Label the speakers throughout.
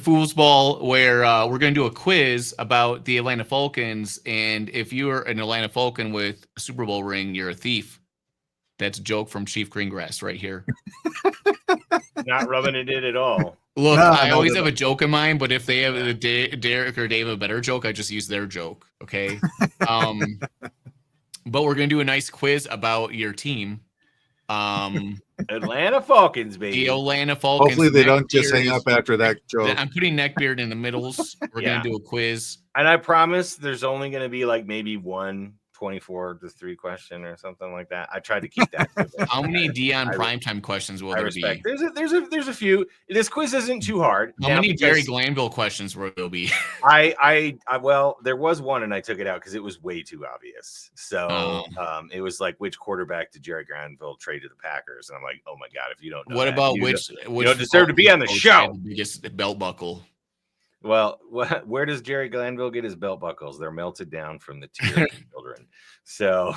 Speaker 1: foosball where we're going to do a quiz about the Atlanta Falcons, and if you're an Atlanta Falcon with a Super Bowl ring, you're a thief. That's a joke from Chief Greengrass right here.
Speaker 2: Not rubbing it in at all.
Speaker 1: Look, I always have a joke in mind, but if they have Derek or Dave have a better joke, I just use their joke. Okay. But we're gonna do a nice quiz about your team.
Speaker 2: Atlanta Falcons, baby.
Speaker 1: The Atlanta Falcons.
Speaker 3: Hopefully they don't just hang up after that joke.
Speaker 1: I'm putting neckbeard in the middles. We're gonna do a quiz.
Speaker 2: And I promise there's only gonna be like maybe one 24-3 question or something like that. I tried to keep that.
Speaker 1: How many Dion primetime questions will there be?
Speaker 2: There's a few. This quiz isn't too hard.
Speaker 1: How many Jerry Glanville questions will there be?
Speaker 2: Well, there was one and I took it out because it was way too obvious. So it was like, which quarterback did Jerry Glanville trade to the Packers? And I'm like, oh my god, if you don't know,
Speaker 1: what about
Speaker 2: you
Speaker 1: which
Speaker 2: don't deserve to be on the show?
Speaker 1: The biggest belt buckle.
Speaker 2: Well, where does Jerry Glanville get his belt buckles? They're melted down from the tear of children. So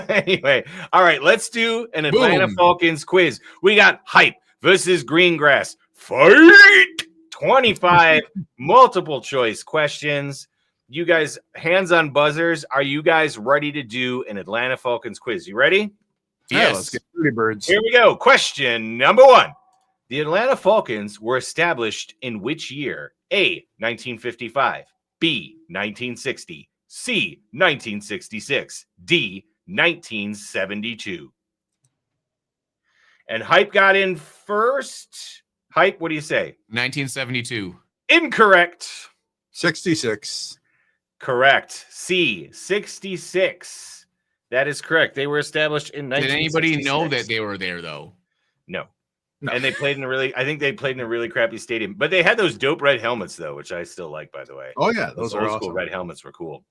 Speaker 2: anyway, all right, let's do an Atlanta Falcons quiz. We got hype versus Greengrass. Fight! 25 multiple choice questions. You guys, hands on buzzers. Are you guys ready to do an Atlanta Falcons quiz? You ready?
Speaker 3: Yes. Let's get 30 birds.
Speaker 2: Here we go. Question number 1. The Atlanta Falcons were established in which year? A, 1955, B, 1960, C, 1966, D, 1972. And Hype got in first. Hype, what do you say?
Speaker 1: 1972.
Speaker 2: Incorrect.
Speaker 3: 66.
Speaker 2: Correct. C, 66. That is correct. They were established in 1966.
Speaker 1: Did anybody know that they were there, though?
Speaker 2: No. And they played in I think they played in a really crappy stadium, but they had those dope red helmets though, which I still like, by the way.
Speaker 3: Oh yeah, those are
Speaker 2: old
Speaker 3: awesome.
Speaker 2: School red helmets were cool.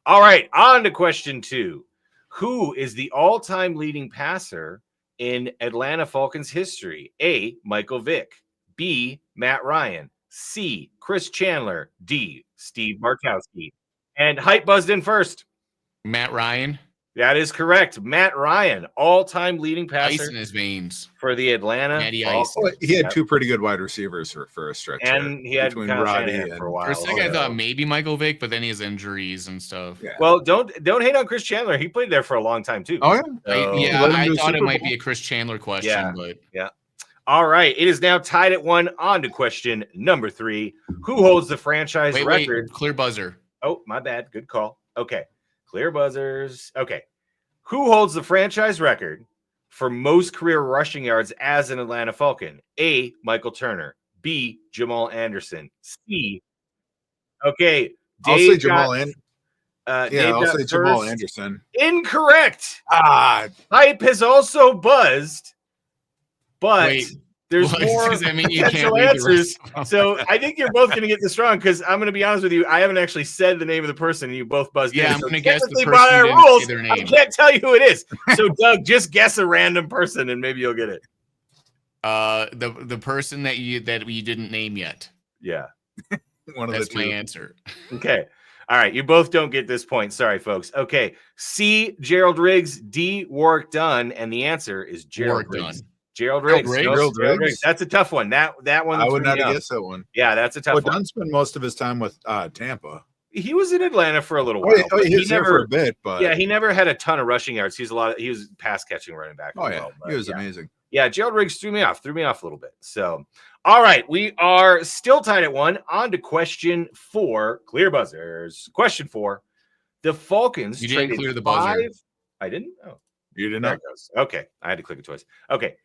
Speaker 2: All right, on to question 2. Who is the all-time leading passer in Atlanta Falcons history? A, Michael Vick, B, Matt Ryan, C, Chris Chandler, D, Steve Bartkowski. And Hype buzzed in first.
Speaker 1: Matt Ryan.
Speaker 2: That is correct. Matt Ryan, all-time leading passer
Speaker 1: ice in his veins
Speaker 2: for the Atlanta Falcons.
Speaker 3: Oh, he had 2 pretty good wide receivers for a stretch.
Speaker 2: And he had Roddy for a while.
Speaker 1: For a second, I thought maybe Michael Vick, but then he has injuries and stuff.
Speaker 3: Yeah.
Speaker 2: Well, don't hate on Chris Chandler. He played there for a long time too.
Speaker 3: Oh
Speaker 2: yeah,
Speaker 1: I thought it might be a Chris Chandler question, but
Speaker 2: yeah. All right, it is now tied at 1. On to question number 3. Who holds the franchise record?
Speaker 1: Clear buzzer.
Speaker 2: Oh, my bad. Good call. Okay. Clear buzzers. Okay. Who holds the franchise record for most career rushing yards as an Atlanta Falcon? A, Michael Turner. B, Jamal Anderson. C. Okay.
Speaker 3: I'll say Jamal Anderson. I'll say Jamal Anderson.
Speaker 2: Incorrect. Hype has also buzzed, but there's more potential answers. So I think you're both going to get this wrong because I'm going to be honest with you. I haven't actually said the name of the person, and you both buzzed in.
Speaker 1: I'm going to guess the person.
Speaker 2: By our rules, I can't tell you who it is. So Doug, just guess a random person, and maybe you'll get it.
Speaker 1: The person that you didn't name yet.
Speaker 2: Yeah,
Speaker 1: that's my answer.
Speaker 2: Okay. All right, you both don't get this point. Sorry, folks. Okay, C, Gerald Riggs, D, Warwick Dunn, and the answer is Gerald Riggs. Gerald Riggs.
Speaker 3: Gerald Riggs.
Speaker 2: That's a tough one. That one.
Speaker 3: I would not have guessed that one.
Speaker 2: Yeah, that's a tough one.
Speaker 3: Dunn spent most of his time with Tampa.
Speaker 2: He was in Atlanta for a little while.
Speaker 3: He was there for a bit, but
Speaker 2: he never had a ton of rushing yards. He was pass catching running back.
Speaker 3: He was amazing.
Speaker 2: Yeah, Gerald Riggs threw me off a little bit. So, all right, we are still tied at 1. On to question 4. Clear buzzers. Question 4. The Falcons.
Speaker 1: You didn't clear the buzzer.
Speaker 2: I didn't. Oh,
Speaker 3: you did not.
Speaker 2: Okay, I had to click it twice. Okay.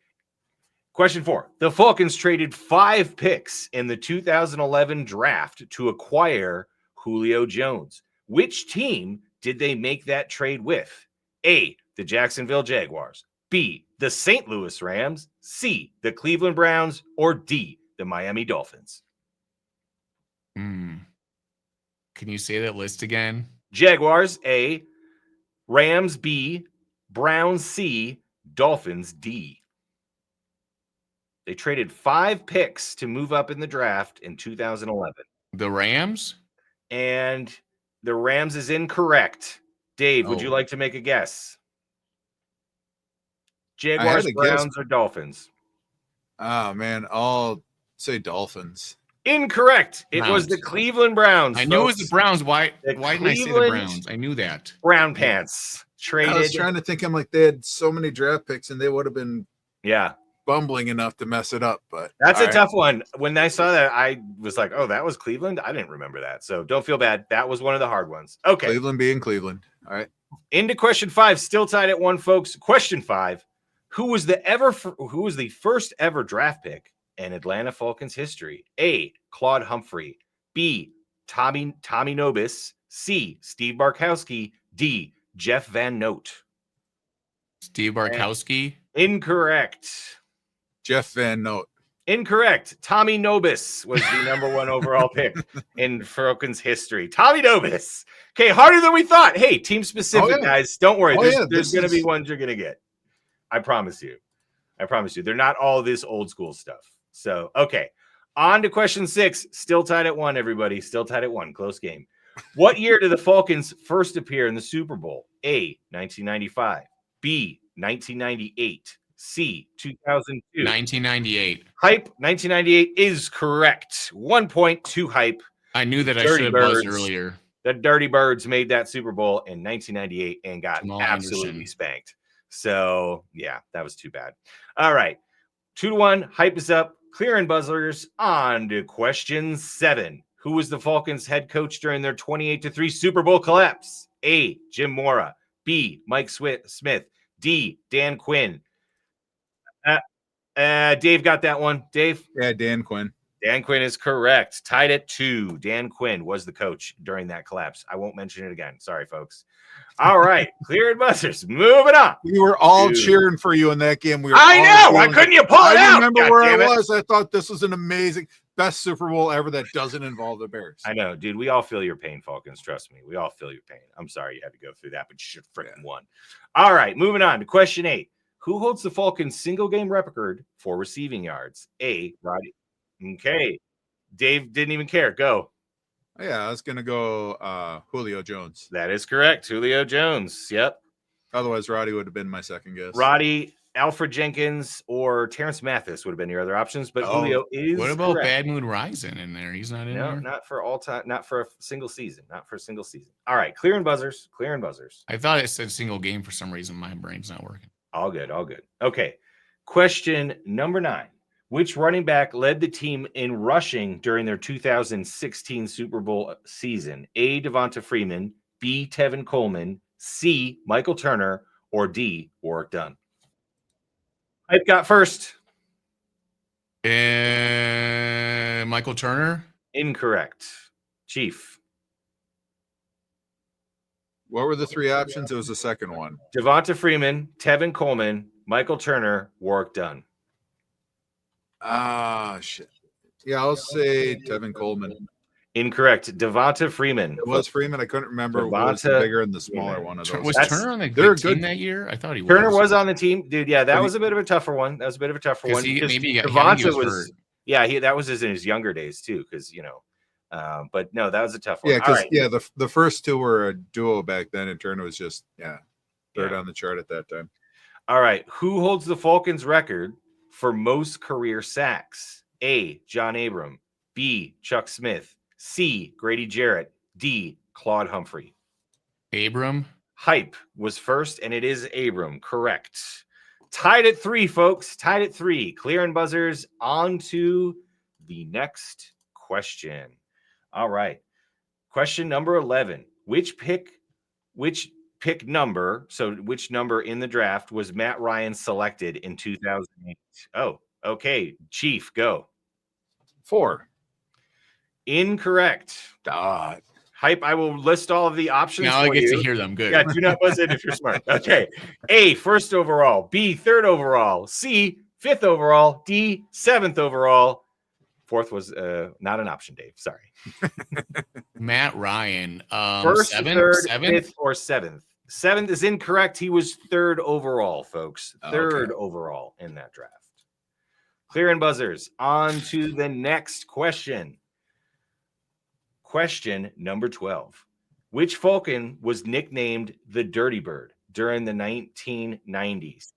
Speaker 2: Question 4. The Falcons traded 5 picks in the 2011 draft to acquire Julio Jones. Which team did they make that trade with? A, the Jacksonville Jaguars. B, the St. Louis Rams. C, the Cleveland Browns. Or D, the Miami Dolphins.
Speaker 1: Can you say that list again?
Speaker 2: Jaguars A, Rams B, Browns C, Dolphins D. They traded 5 picks to move up in the draft in 2011.
Speaker 1: The Rams?
Speaker 2: And the Rams is incorrect. Dave, would you like to make a guess? Jaguars, Browns, or Dolphins?
Speaker 3: Oh, man. I'll say Dolphins.
Speaker 2: Incorrect. It was the Cleveland Browns.
Speaker 1: I knew it was the Browns. Why didn't I say the
Speaker 2: Cleveland
Speaker 1: Browns? I knew that.
Speaker 2: Brown Pants traded.
Speaker 3: I was trying to think. I'm like, they had so many draft picks, and they would have been bumbling enough to mess it up. But
Speaker 2: that's a tough one. When I saw that, I was like, oh, that was Cleveland? I didn't remember that. So don't feel bad. That was one of the hard ones. Okay.
Speaker 3: Cleveland being Cleveland. All right.
Speaker 2: Into question 5, still tied at 1, folks. Question 5. Who was the first ever draft pick in Atlanta Falcons history? A, Claude Humphrey. B, Tommy Nobis. C, Steve Barkowski. D, Jeff Van Note.
Speaker 1: Steve Barkowski?
Speaker 2: Incorrect.
Speaker 3: Jeff Van Note.
Speaker 2: Incorrect. Tommy Nobis was the number 1 overall pick in Falcons history. Tommy Nobis. Okay, harder than we thought. Hey, team specific, guys. Don't worry. There's going to be ones you're going to get. I promise you. They're not all this old school stuff. So, okay. On to question 6. Still tied at 1, everybody. Still tied at 1. Close game. What year did the Falcons first appear in the Super Bowl? A, 1995. B, 1998. C, 2002.
Speaker 1: 1998.
Speaker 2: Hype, 1998 is correct. 1 point to Hype.
Speaker 1: I knew that I should have buzzed earlier.
Speaker 2: The Dirty Birds made that Super Bowl in 1998 and got absolutely spanked. So, yeah, that was too bad. All right. 2-1. Hype is up. Clearing buzzers. On to question 7. Who was the Falcons head coach during their 28-3 Super Bowl collapse? A, Jim Mora. B, Mike Smith. D, Dan Quinn. Dave got that one. Dave?
Speaker 3: Yeah, Dan Quinn.
Speaker 2: Dan Quinn is correct. Tied at 2. Dan Quinn was the coach during that collapse. I won't mention it again. Sorry, folks. All right. Cleared buzzers. Moving on.
Speaker 3: We were all cheering for you in that game.
Speaker 2: I know. Why couldn't you pull it out?
Speaker 3: I remember where I was. I thought this was an amazing, best Super Bowl ever that doesn't involve the Bears.
Speaker 2: I know, dude. We all feel your pain, Falcons. Trust me. We all feel your pain. I'm sorry you had to go through that, but you should freaking won. All right. Moving on to question 8. Who holds the Falcons' single game record for receiving yards? A, Roddy. Okay. Dave didn't even care. Go.
Speaker 3: Yeah, I was going to go Julio Jones.
Speaker 2: That is correct. Julio Jones. Yep.
Speaker 3: Otherwise, Roddy would have been my second guess.
Speaker 2: Roddy, Alfred Jenkins, or Terrence Mathis would have been your other options, but Julio is
Speaker 1: What about
Speaker 2: correct.
Speaker 1: Bad Moon Rising in there? He's not in there?
Speaker 2: No, not for all time. Not for a single season. All right. Clearing buzzers.
Speaker 1: I thought it said single game for some reason. My brain's not working.
Speaker 2: All good. Okay. Question number 9. Which running back led the team in rushing during their 2016 Super Bowl season? A, Devonta Freeman. B, Tevin Coleman. C, Michael Turner. Or D, Warwick Dunn? Hype got first.
Speaker 1: Michael Turner?
Speaker 2: Incorrect. Chief.
Speaker 3: What were the 3 options? It was the second one.
Speaker 2: Devonta Freeman, Tevin Coleman, Michael Turner, Warwick Dunn.
Speaker 3: Shit. Yeah, I'll say Tevin Coleman.
Speaker 2: Incorrect. Devonta Freeman.
Speaker 3: It was Freeman. I couldn't remember what was the bigger and the smaller one of those.
Speaker 1: Was Turner on the team that year? I thought he was.
Speaker 2: Turner was on the team, dude. Yeah, that was a bit of a tougher one. Devonta was. Yeah, that was in his younger days too, because but no, that was a tough one.
Speaker 3: Yeah, because the first 2 were a duo back then, and Turner was just third on the chart at that time.
Speaker 2: All right, who holds the Falcons record for most career sacks? A, John Abram. B, Chuck Smith. C, Grady Jarrett. D, Claude Humphrey.
Speaker 1: Abram.
Speaker 2: Hype was first, and it is Abram. Correct. Tied at 3, folks. Tied at 3. Clearing buzzers. On to the next question. All right. Question number 11. Which number in the draft was Matt Ryan selected in 2008? Oh, okay. Chief, go.
Speaker 3: 4.
Speaker 2: Incorrect.
Speaker 3: God.
Speaker 2: Hype, I will list all of the options.
Speaker 1: Now I get to hear them. Good.
Speaker 2: Yeah, do not buzz in if you're smart. Okay. A, 1st overall. B, 3rd overall. C, 5th overall. D, 7th overall. 4th was not an option, Dave. Sorry.
Speaker 1: Matt Ryan.
Speaker 2: 1st, 3rd, 5th, or 7th. 7th is incorrect. He was 3rd overall, folks. 3rd overall in that draft. Clearing buzzers. On to the next question. Question number 12. Which Falcon was nicknamed the Dirty Bird during the 1990s?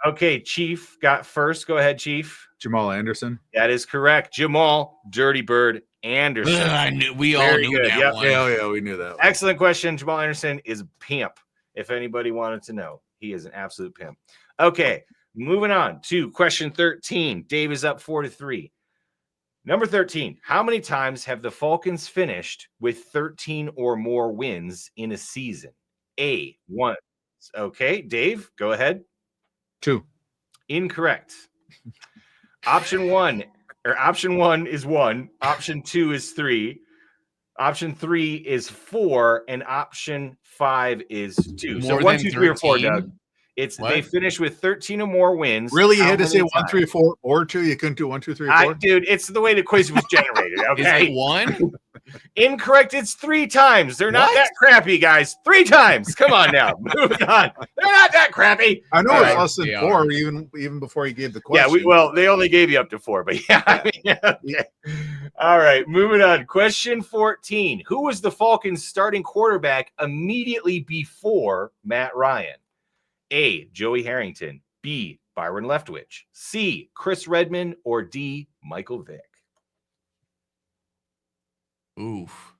Speaker 2: Okay, Chief got first. Go ahead, Chief.
Speaker 3: Jamal Anderson.
Speaker 2: That is correct. Jamal Dirty Bird Anderson.
Speaker 1: We all knew that
Speaker 2: Yep.
Speaker 1: one.
Speaker 3: Yeah, we knew that one.
Speaker 2: Excellent question. Jamal Anderson is pimp. If anybody wanted to know, he is an absolute pimp. Okay, moving on to question 13. Dave is up 4-3. Number 13. How many times have the Falcons finished with 13 or more wins in a season? A, 1. Okay, Dave, go ahead.
Speaker 3: 2.
Speaker 2: Incorrect. Option 1 is 1. Option 2 is 3. Option 3 is 4, and option 5 is 2. So 1, 2, 3, or 4, Doug. They finish with 13 or more wins.
Speaker 3: Really, you had to say 1, 3, 4, or 2. You couldn't do 1, 2, 3, 4.
Speaker 2: Dude, it's the way the quiz was generated. Okay,
Speaker 1: is it 1?
Speaker 2: Incorrect. It's 3 times. They're not that crappy, guys. 3 times. Come on now. Moving on. They're not that crappy.
Speaker 3: I know it's less than 4, even before you gave the question.
Speaker 2: Yeah, they only gave you up to 4, but yeah. Okay. All right, moving on. Question 14. Who was the Falcons' starting quarterback immediately before Matt Ryan? A, Joey Harrington. B, Byron Leftwich. C, Chris Redmond. Or D, Michael Vick.
Speaker 1: Oof.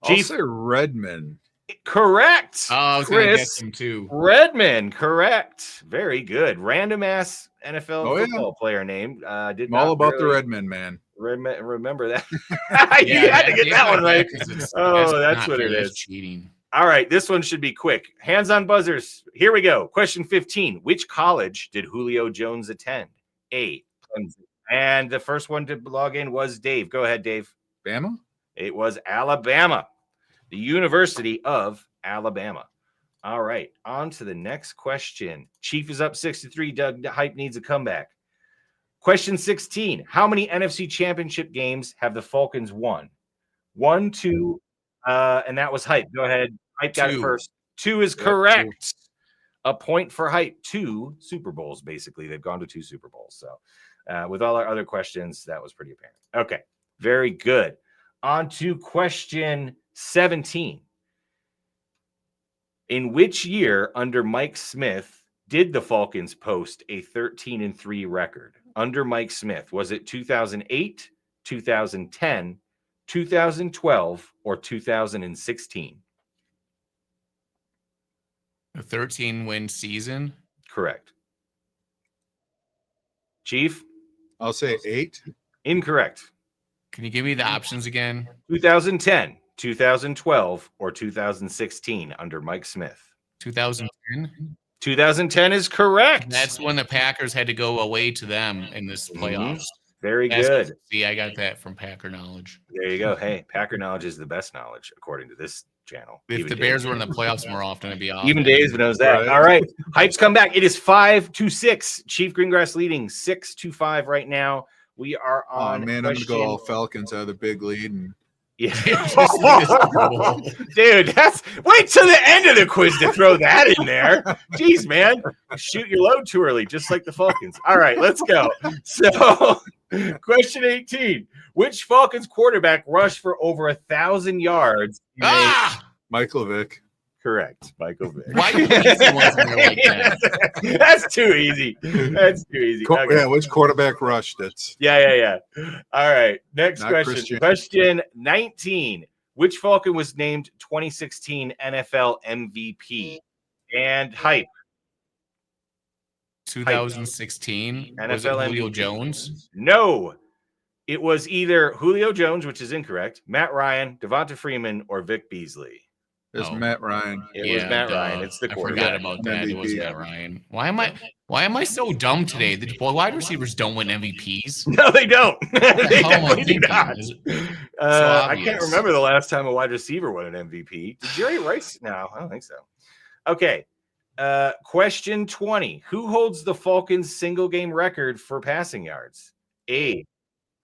Speaker 3: I'll say Redmond.
Speaker 2: Correct.
Speaker 1: Oh, I was going to guess him too.
Speaker 2: Redmond, correct. Very good. Random ass NFL football player name.
Speaker 3: I'm all about the Redmond, man.
Speaker 2: Remember that. You had to get that one right. That's what it is.
Speaker 1: Cheating.
Speaker 2: All right, this one should be quick. Hands on buzzers. Here we go. Question 15. Which college did Julio Jones attend? A, Clemson. And the first one to log in was Dave. Go ahead, Dave.
Speaker 3: Bama?
Speaker 2: It was Alabama. The University of Alabama. All right, on to the next question. Chief is up 6-3. Doug Hype needs a comeback. Question 16. How many NFC Championship games have the Falcons won? 1, 2, and that was Hype. Go ahead. Hype got it first. 2 is correct. A point for Hype. 2 Super Bowls, basically. They've gone to 2 Super Bowls. So with all our other questions, that was pretty apparent. Okay, very good. On to question 17. In which year under Mike Smith did the Falcons post a 13-3 record? Under Mike Smith, was it 2008, 2010, 2012, or 2016?
Speaker 1: A 13-win season?
Speaker 2: Correct. Chief?
Speaker 3: I'll say 8.
Speaker 2: Incorrect.
Speaker 1: Can you give me the options again?
Speaker 2: 2010, 2012, or 2016 under Mike Smith?
Speaker 1: 2010?
Speaker 2: 2010 is correct.
Speaker 1: That's when the Packers had to go away to them in this playoffs.
Speaker 2: Very good.
Speaker 1: See, I got that from Packer knowledge.
Speaker 2: There you go. Hey, Packer knowledge is the best knowledge, according to this channel.
Speaker 1: If the Bears were in the playoffs more often, it'd be awesome.
Speaker 2: Even Dave knows that. Right. All right. Hype's come back. It is 5-6. Chief Greengrass leading 6-5 right now. We are on.
Speaker 3: Oh, man, I'm going to go all Falcons out of the big lead. And
Speaker 2: yeah. Dude, wait till the end of the quiz to throw that in there. Jeez, man. Shoot your load too early, just like the Falcons. All right, let's go. So, question 18. Which Falcons quarterback rushed for over 1,000 yards?
Speaker 3: Michael Vick.
Speaker 2: Correct. Michael Vick.
Speaker 1: Why you easy ones in there like that?
Speaker 2: That's too easy. That's too easy.
Speaker 3: Okay. Yeah, which quarterback rushed it?
Speaker 2: Yeah. All right. Next question. Question 19. Which Falcon was named 2016 NFL MVP? And Hype.
Speaker 1: 2016.
Speaker 2: NFL
Speaker 1: was it Julio
Speaker 2: MVP?
Speaker 1: Jones?
Speaker 2: No. It was either Julio Jones, which is incorrect, Matt Ryan, Devonta Freeman, or Vic Beasley.
Speaker 3: It's Matt Ryan.
Speaker 2: It was Matt Ryan. It's the quarterback.
Speaker 1: I forgot about that. It was Matt Ryan. Why am I so dumb today? The wide receivers don't win MVPs.
Speaker 2: No, they don't. They definitely do not. I can't remember the last time a wide receiver won an MVP. Did Jerry Rice? No, I don't think so. Okay. Question 20. Who holds the Falcons' single game record for passing yards? A,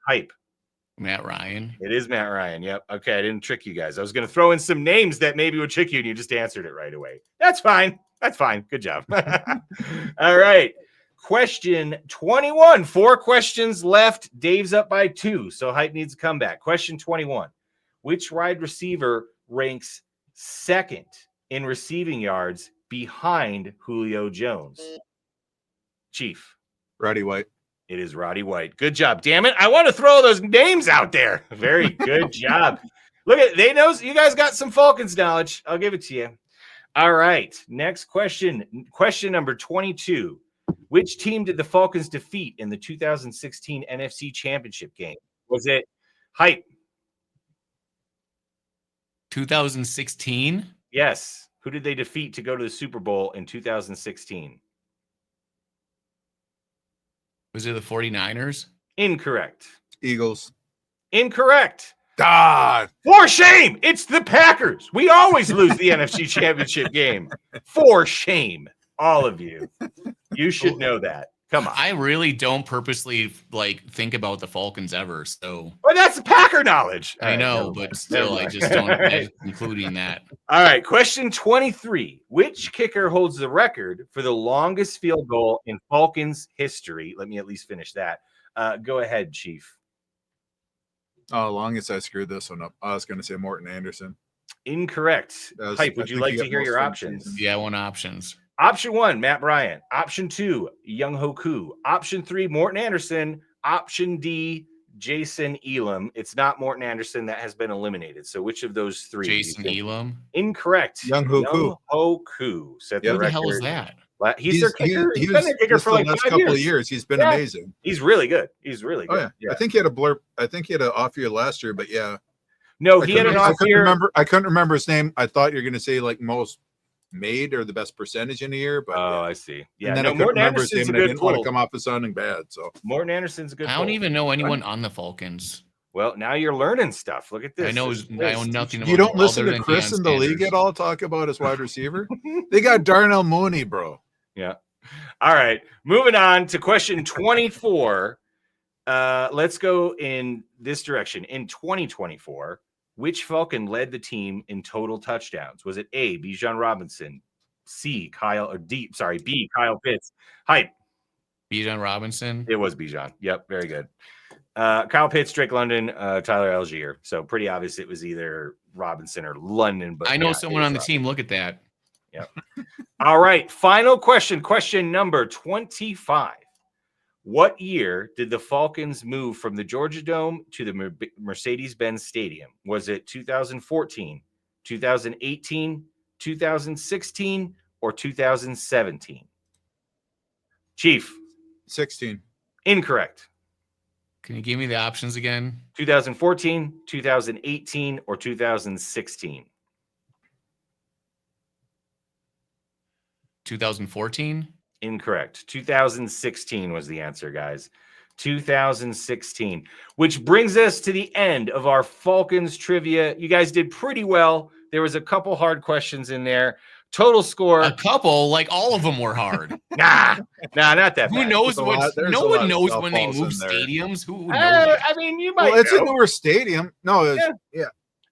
Speaker 2: Hype.
Speaker 1: Matt Ryan.
Speaker 2: It is Matt Ryan. Yep. Okay. I didn't trick you guys. I was going to throw in some names that maybe would trick you, and you just answered it right away. That's fine. Good job. All right. Question 21. 4 questions left. Dave's up by 2, so Hype needs a comeback. Question 21. Which wide receiver ranks second in receiving yards behind Julio Jones? Chief.
Speaker 3: Roddy White.
Speaker 2: It is Roddy White. Good job. Damn it. I want to throw those names out there. Very good job. Look at, they know you guys got some Falcons knowledge. I'll give it to you. All right. Next question. Question number 22. Which team did the Falcons defeat in the 2016 NFC Championship game? Was it Hype?
Speaker 1: 2016?
Speaker 2: Yes. Who did they defeat to go to the Super Bowl in 2016?
Speaker 1: Was it the 49ers?
Speaker 2: Incorrect.
Speaker 3: Eagles.
Speaker 2: Incorrect.
Speaker 3: God.
Speaker 2: For shame. It's the Packers. We always lose the NFC Championship game. For shame. All of you. You should know that. Come on.
Speaker 1: I really don't purposely think about the Falcons ever. So,
Speaker 2: well, that's Packer knowledge.
Speaker 1: I know, but still, I just don't including that.
Speaker 2: All right. Question 23. Which kicker holds the record for the longest field goal in Falcons history? Let me at least finish that. Go ahead, Chief.
Speaker 3: Oh, longest I screwed this one up. I was going to say Morton Anderson.
Speaker 2: Incorrect. Hype, would you like to hear your options?
Speaker 1: Yeah, I want options.
Speaker 2: Option 1, Matt Bryant. Option 2, Young Hoku. Option 3, Morton Anderson. Option D, Jason Elam. It's not Morton Anderson. That has been eliminated. So which of those three?
Speaker 1: Jason Elam?
Speaker 2: Incorrect.
Speaker 3: Young Hoku.
Speaker 2: Set the
Speaker 1: Who the
Speaker 2: record.
Speaker 1: hell is that?
Speaker 2: He's their kicker. He's been their kicker for like
Speaker 3: the last
Speaker 2: 5
Speaker 3: couple
Speaker 2: years.
Speaker 3: of years. He's been amazing.
Speaker 2: He's really good. He's really good.
Speaker 3: Oh, yeah. I think he had a blurb. I think he had an off year last year, but yeah.
Speaker 2: No, he had an off year.
Speaker 3: I couldn't remember his name. I thought you were going to say like most made or the best percentage in a year, but
Speaker 2: I see. Yeah,
Speaker 3: and then
Speaker 2: no,
Speaker 3: I couldn't
Speaker 2: Morton
Speaker 3: remember his
Speaker 2: Anderson's
Speaker 3: name,
Speaker 2: a
Speaker 3: and I
Speaker 2: good
Speaker 3: didn't want
Speaker 2: pull.
Speaker 3: to come off as sounding bad. So
Speaker 2: Morton Anderson's a good.
Speaker 1: I don't even know anyone on the Falcons.
Speaker 2: Well, now you're learning stuff. Look at this.
Speaker 1: I know nothing.
Speaker 3: You don't listen
Speaker 1: other
Speaker 3: to
Speaker 1: than
Speaker 3: Chris
Speaker 1: Deion
Speaker 3: in the league
Speaker 1: Sanders.
Speaker 3: at all talk about his wide receiver. They got Darnell Mooney, bro.
Speaker 2: Yeah. All right. Moving on to question 24. Let's go in this direction. In 2024, which Falcon led the team in total touchdowns? Was it A, Bijan Robinson, B, Kyle Pitts? Hype.
Speaker 1: Bijan Robinson.
Speaker 2: It was Bijan. Yep. Very good. Kyle Pitts, Drake London, Tyler Algier. So pretty obvious it was either Robinson or London. But
Speaker 1: I know someone on the team. Look at that.
Speaker 2: Yep. All right. Final question. Question number 25. What year did the Falcons move from the Georgia Dome to the Mercedes-Benz Stadium? Was it 2014, 2018, 2016, or 2017? Chief.
Speaker 3: 16.
Speaker 2: Incorrect.
Speaker 1: Can you give me the options again?
Speaker 2: 2014, 2018, or 2016?
Speaker 1: 2014?
Speaker 2: Incorrect. 2016 was the answer, guys. 2016, which brings us to the end of our Falcons trivia. You guys did pretty well. There was a couple hard questions in there. Total score.
Speaker 1: A couple, like all of them were hard.
Speaker 2: Nah, not that
Speaker 1: Who
Speaker 2: bad.
Speaker 1: knows what? No one knows when they
Speaker 3: softballs
Speaker 1: move
Speaker 3: in there.
Speaker 1: stadiums. Who knows? that?
Speaker 2: I mean, you might.
Speaker 3: Well, it's
Speaker 2: know.
Speaker 3: a newer stadium. No, it's, yeah.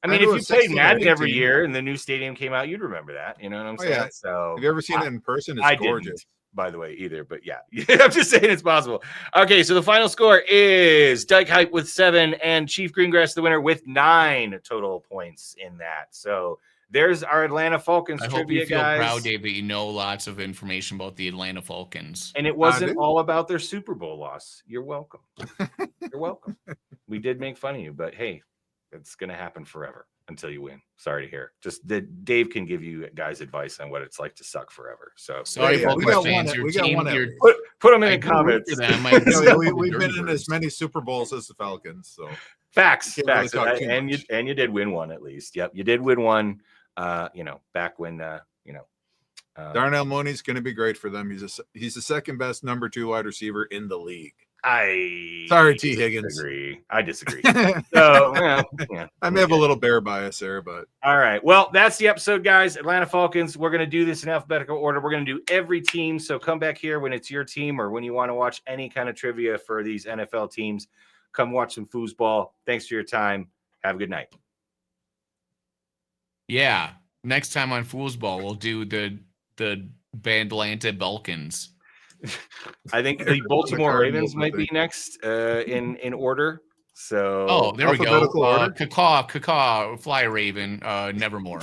Speaker 2: I mean,
Speaker 3: I
Speaker 2: if
Speaker 3: know
Speaker 2: you
Speaker 3: it's
Speaker 2: played
Speaker 3: 16 or
Speaker 2: Madden every
Speaker 3: 18.
Speaker 2: year and the new stadium came out, you'd remember that. You know what I'm saying?
Speaker 3: Yeah.
Speaker 2: So,
Speaker 3: Have you ever seen it in person? It's
Speaker 2: I
Speaker 3: gorgeous.
Speaker 2: didn't, by the way, either. But yeah, I'm just saying it's possible. Okay, so the final score is Dyke Hype with 7 and Chief Greengrass the winner with 9 total points in that. So there's our Atlanta Falcons
Speaker 1: I
Speaker 2: trivia,
Speaker 1: hope you feel
Speaker 2: guys.
Speaker 1: proud, Dave, that you know lots of information about the Atlanta Falcons.
Speaker 2: And it wasn't all about their Super Bowl loss. You're welcome. You're welcome. We did make fun of you, but hey, it's going to happen forever until you win. Sorry to hear. Just Dave can give you guys advice on what it's like to suck forever. So
Speaker 1: sorry,
Speaker 3: yeah,
Speaker 1: Falcons fans. Your team,
Speaker 2: put them in the
Speaker 1: I
Speaker 2: comments.
Speaker 1: for them.
Speaker 3: We've been in as many Super Bowls as the Falcons. So
Speaker 2: Facts.
Speaker 3: Really talk too
Speaker 2: And
Speaker 3: much.
Speaker 2: you did win one at least. Yep, you did win one. Back when
Speaker 3: Darnell Mooney's going to be great for them. He's the second best number 2 wide receiver in the league.
Speaker 2: Sorry,
Speaker 3: T. Higgins.
Speaker 2: I disagree. So
Speaker 3: I may have a little bear bias there, but
Speaker 2: all right. Well, that's the episode, guys. Atlanta Falcons. We're going to do this in alphabetical order. We're going to do every team. So come back here when it's your team or when you want to watch any kind of trivia for these NFL teams. Come watch some foosball. Thanks for your time. Have a good night.
Speaker 1: Yeah. Next time on Foolsball, we'll do the Bandlanta Balkans.
Speaker 2: I think the Baltimore Ravens might be next in order. So
Speaker 1: there we go.
Speaker 3: Alphabetical order?
Speaker 1: Caw, Fly Raven, Nevermore.